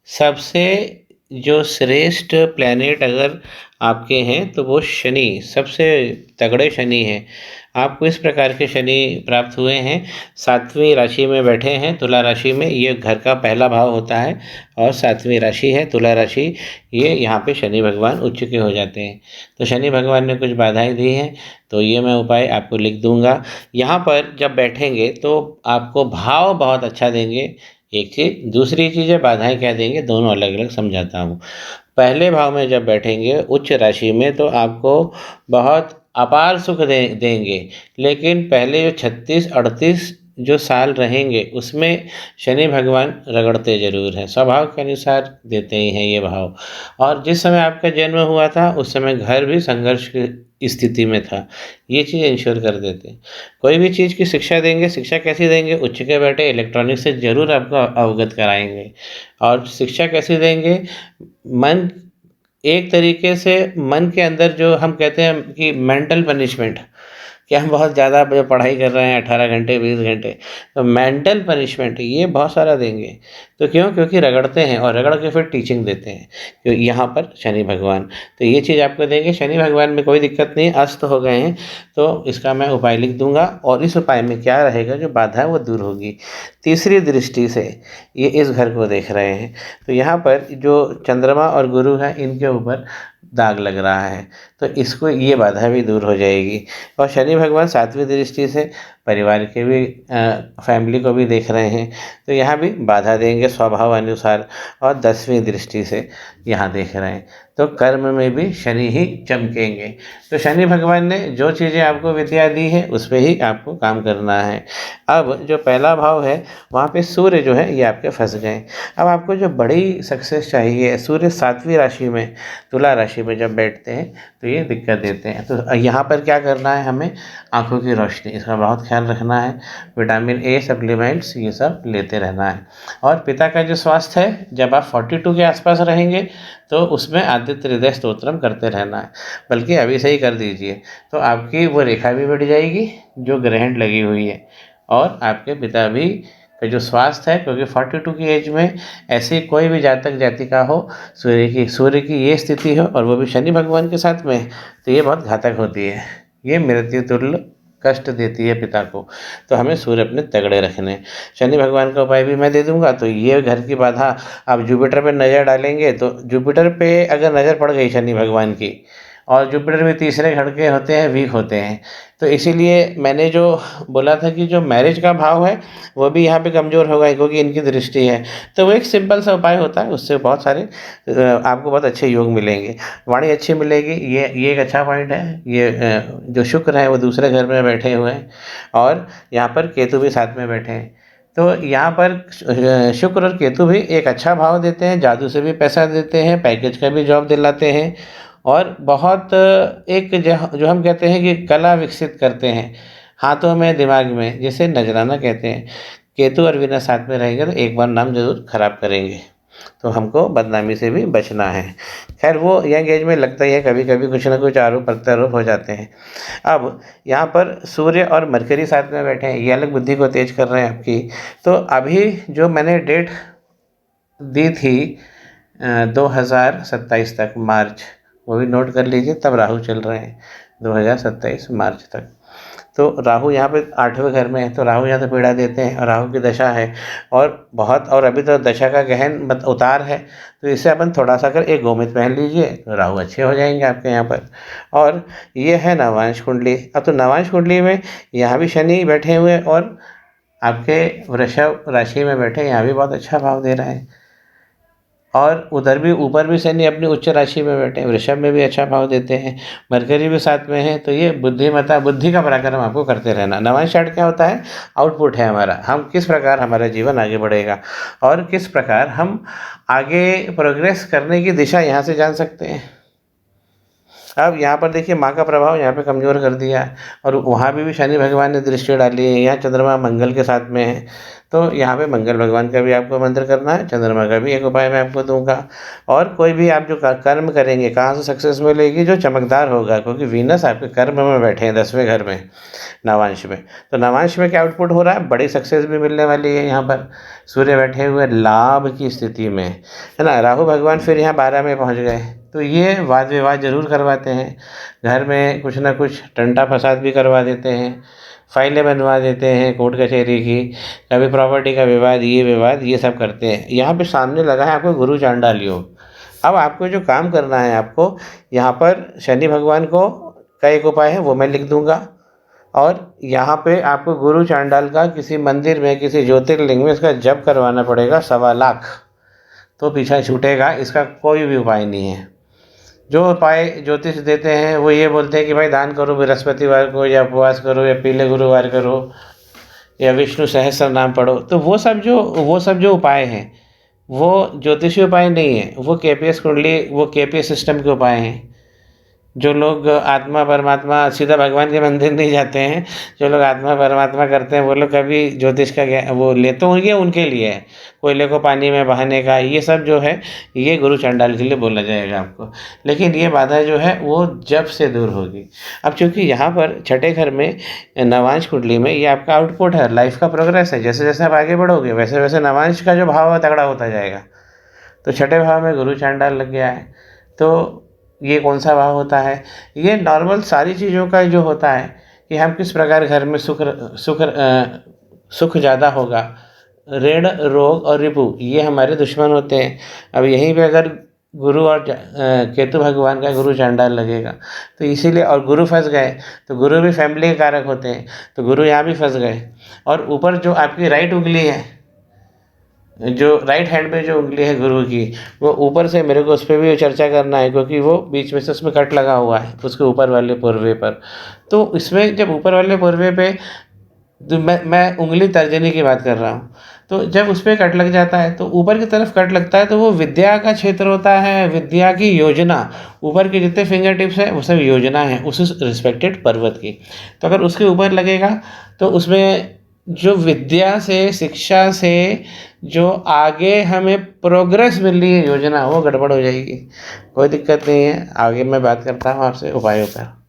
सबसे जो श्रेष्ठ प्लैनेट अगर आपके हैं तो वो शनि, सबसे तगड़े शनि हैं। आपको इस प्रकार के शनि प्राप्त हुए हैं, 7वीं राशि में बैठे हैं तुला राशि में, ये घर का पहला भाव होता है और 7वीं राशि है तुला राशि। ये यहाँ पे शनि भगवान उच्च के हो जाते हैं। तो शनि भगवान ने कुछ बाधाएं दी हैं, तो ये मैं उपाय आपको लिख दूंगा। यहाँ पर जब बैठेंगे तो आपको भाव बहुत अच्छा देंगे, एक चीज़। दूसरी चीज़ है बाधाएं क्या देंगे, दोनों अलग अलग समझाता हूँ। पहले भाव में जब बैठेंगे उच्च राशि में तो आपको बहुत अपार सुख देंगे, लेकिन पहले जो 36-38 जो साल रहेंगे उसमें शनि भगवान रगड़ते जरूर हैं, स्वभाव के अनुसार देते ही हैं ये भाव। और जिस समय आपका जन्म हुआ था उस समय घर भी संघर्ष की स्थिति में था, ये चीज़ इंश्योर कर देते हैं। कोई भी चीज़ की शिक्षा देंगे, शिक्षा कैसी देंगे, उच्च के बैठे इलेक्ट्रॉनिक्स से जरूर आपको अवगत कराएंगे। और शिक्षा कैसी देंगे, मन, एक तरीके से मन के अंदर जो हम कहते हैं कि मेंटल पनिशमेंट, कि हम बहुत ज़्यादा जो पढ़ाई कर रहे हैं 18 घंटे 20 घंटे, तो मेंटल पनिशमेंट ये बहुत सारा देंगे। तो क्यों, क्योंकि रगड़ते हैं और रगड़ के फिर टीचिंग देते हैं, क्यों यहाँ पर शनि भगवान। तो ये चीज़ आपको देंगे। शनि भगवान में कोई दिक्कत नहीं, अस्त हो गए हैं तो इसका मैं उपाय लिख दूंगा, और इस उपाय में क्या रहेगा, जो बाधा है वो दूर होगी। तीसरी दृष्टि से ये इस घर को देख रहे हैं, तो यहाँ पर जो चंद्रमा और गुरु है इनके ऊपर दाग लग रहा है, तो इसको ये बाधा भी दूर हो जाएगी। और शनि भगवान 7वीं दृष्टि से परिवार के भी फैमिली को भी देख रहे हैं, तो यहाँ भी बाधा देंगे स्वभाव अनुसार। और 10वीं दृष्टि से यहाँ देख रहे हैं, तो कर्म में भी शनि ही चमकेंगे। तो शनि भगवान ने जो चीज़ें आपको विद्या दी है उस पर ही आपको काम करना है। अब जो पहला भाव है वहाँ पे सूर्य जो है ये आपके फंस गए। अब आपको जो बड़ी सक्सेस चाहिए, सूर्य 7वीं राशि में तुला राशि में जब बैठते हैं तो ये दिक्कत देते हैं। तो यहाँ पर क्या करना है, हमें आंखों की रोशनी, इसका बहुत ख्याल रखना है। विटामिन ए सप्लीमेंट्स ये सब लेते रहना है। और पिता का जो स्वास्थ्य है, जब आप 42 के आसपास रहेंगे तो उसमें आदित्य हृदय स्तोत्रम करते रहना है, बल्कि अभी से ही कर दीजिए, तो आपकी वो रेखा भी बढ़ जाएगी जो ग्रहण लगी हुई है। और आपके पिता भी का जो स्वास्थ्य है, क्योंकि 42 की एज में ऐसी कोई भी जातक जातिका हो, सूर्य की ये स्थिति हो और वो भी शनि भगवान के साथ में, तो ये बहुत घातक होती है, ये मृत्यु तुल्य कष्ट देती है पिता को। तो हमें सूर्य अपने तगड़े रखने हैं। शनि भगवान का उपाय भी मैं दे दूंगा। तो ये घर की बाधा, आप जुपिटर पे नज़र डालेंगे तो जुपिटर पे अगर नज़र पड़ गई शनि भगवान की, और जुपिटर भी तीसरे घर के होते हैं, वीक होते हैं, तो इसीलिए मैंने जो बोला था कि जो मैरिज का भाव है वो भी यहाँ पे कमज़ोर होगा, क्योंकि इनकी दृष्टि है। तो वो एक सिंपल सा उपाय होता है, उससे बहुत सारे आपको बहुत अच्छे योग मिलेंगे, वाणी अच्छी मिलेगी। ये एक अच्छा पॉइंट है। ये जो शुक्र है वो दूसरे घर में बैठे हुए हैं, और यहाँ पर केतु भी साथ में बैठे हैं। तो यहाँ पर शुक्र और केतु भी एक अच्छा भाव देते हैं, जादू से भी पैसा देते हैं, पैकेज का भी जॉब दिलाते हैं, और बहुत एक जो हम कहते हैं कि कला विकसित करते हैं हाथों में दिमाग में, जिसे नजराना कहते हैं। केतु और वीनस साथ में रहेंगे तो एक बार नाम जरूर खराब करेंगे, तो हमको बदनामी से भी बचना है। खैर वो यंग एज में लगता ही है, कभी कभी कुछ ना कुछ आरोप प्रत्यारोप हो जाते हैं। अब यहाँ पर सूर्य और मरकरी साथ में बैठे हैं, ये अलग बुद्धि को तेज कर रहे हैं आपकी। तो अभी जो मैंने डेट दी थी 2027 तक मार्च, वो भी नोट कर लीजिए, तब राहु चल रहे हैं 2027 मार्च तक। तो राहु यहाँ पे 8वें घर में है, तो राहु यहाँ तो पीड़ा देते हैं, और राहु की दशा है और बहुत, और अभी तो दशा का गहन उतार है। तो इससे अपन थोड़ा सा अगर एक गोमित पहन लीजिए तो राहु अच्छे हो जाएंगे आपके यहाँ पर। और ये है नवांश कुंडली। अब तो नवांश कुंडली में यहाँ भी शनि बैठे हुए और आपके वृषभ राशि में बैठे, यहाँ भी बहुत अच्छा भाव दे रहे हैं। और उधर भी ऊपर भी शनि अपनी उच्च राशि में बैठे हैं, वृषभ में भी अच्छा भाव देते हैं, मरकरी भी साथ में है। तो ये बुद्धिमत्ता, बुद्धि का पराक्रम आपको करते रहना। नवांश चार्ट क्या होता है, आउटपुट है हमारा, हम किस प्रकार हमारा जीवन आगे बढ़ेगा और किस प्रकार हम आगे प्रोग्रेस करने की दिशा यहाँ से जान सकते हैं। अब यहाँ पर देखिए माँ का प्रभाव यहाँ पे कमज़ोर कर दिया है, और वहाँ भी शनि भगवान ने दृष्टि डाली है, यहाँ चंद्रमा मंगल के साथ में है। तो यहाँ पे मंगल भगवान का भी आपको मंत्र करना है, चंद्रमा का भी एक उपाय मैं आपको दूंगा। और कोई भी आप जो कर्म करेंगे, कहाँ से सक्सेस मिलेगी, जो चमकदार होगा, क्योंकि वीनस आपके कर्म में बैठे हैं 10वें घर में, नवांश में। तो नवांश में क्या आउटपुट हो रहा है, बड़ी सक्सेस भी मिलने वाली है। यहाँ पर सूर्य बैठे हुए लाभ की स्थिति में, है ना। राहु भगवान फिर यहाँ 12 में पहुँच गए, तो ये वाद विवाद जरूर करवाते हैं, घर में कुछ ना कुछ टंटा फसाद भी करवा देते हैं, फाइलें बनवा देते हैं कोर्ट कचहरी की, कभी प्रॉपर्टी का विवाद, ये सब करते हैं। यहाँ पे सामने लगा है आपको गुरु चांडाल योग। अब आपको जो काम करना है, आपको यहाँ पर शनि भगवान को का एक उपाय है, वो मैं लिख दूंगा। और यहाँ पे आपको गुरु चांडाल का किसी मंदिर में, किसी ज्योतिर्लिंग में इसका जप करवाना पड़ेगा 1.25 लाख, तो पीछा छूटेगा। इसका कोई भी उपाय नहीं है। जो उपाय ज्योतिष देते हैं वो ये बोलते हैं कि भाई दान करो बृहस्पतिवार को, या उपवास करो, या पीले गुरुवार करो, या विष्णु सहस्त्र नाम पढ़ो। तो वो सब जो उपाय हैं, वो ज्योतिषी उपाय नहीं है, वो केपीएस कुंडली, वो केपीएस सिस्टम के उपाय हैं। जो लोग आत्मा परमात्मा सीधा भगवान के मंदिर नहीं जाते हैं, जो लोग आत्मा परमात्मा करते हैं, वो लोग कभी ज्योतिष का वो लेते होंगे, उनके लिए है। कोयले को पानी में बहाने का ये सब जो है, ये गुरु चंडाल के लिए बोला जाएगा आपको। लेकिन ये बाधा जो है वो जब से दूर होगी। अब चूंकि यहाँ पर छठे घर में नवांश कुंडली में ये आपका आउटपुट है, लाइफ का प्रोग्रेस है। जैसे जैसे आप आगे बढ़ोगे वैसे वैसे नवांश का जो भाव है तगड़ा होता जाएगा। तो छठे भाव में गुरु चांडाल लग गया है, तो ये कौन सा भाव होता है, ये नॉर्मल सारी चीज़ों का जो होता है कि हम किस प्रकार घर में सुख ज़्यादा होगा। ऋण, रोग और रिपु ये हमारे दुश्मन होते हैं। अब यहीं पे अगर गुरु और केतु भगवान का गुरु चांडाल लगेगा, तो इसीलिए, और गुरु फंस गए, तो गुरु भी फैमिली के कारक होते हैं, तो गुरु यहाँ भी फंस गए। और ऊपर जो आपकी राइट उंगली है, जो राइट हैंड में जो उंगली है गुरु की, वो ऊपर से, मेरे को उस पर भी चर्चा करना है, क्योंकि वो बीच में से उसमें कट लगा हुआ है उसके ऊपर वाले पुरवे पर। तो इसमें जब ऊपर वाले पुरवे पे, तो मैं उंगली तर्जनी की बात कर रहा हूँ, तो जब उस पर कट लग जाता है, तो ऊपर की तरफ कट लगता है, तो वो विद्या का क्षेत्र होता है, विद्या की योजना। ऊपर के जितने फिंगर टिप्स हैं वो सब योजना है उस रिस्पेक्टेड पर्वत की। तो अगर उसके ऊपर लगेगा तो उसमें जो विद्या से, शिक्षा से जो आगे हमें प्रोग्रेस मिल रही है योजना, वो गड़बड़ हो जाएगी। कोई दिक्कत नहीं है, आगे मैं बात करता हूँ आपसे उपायों पर।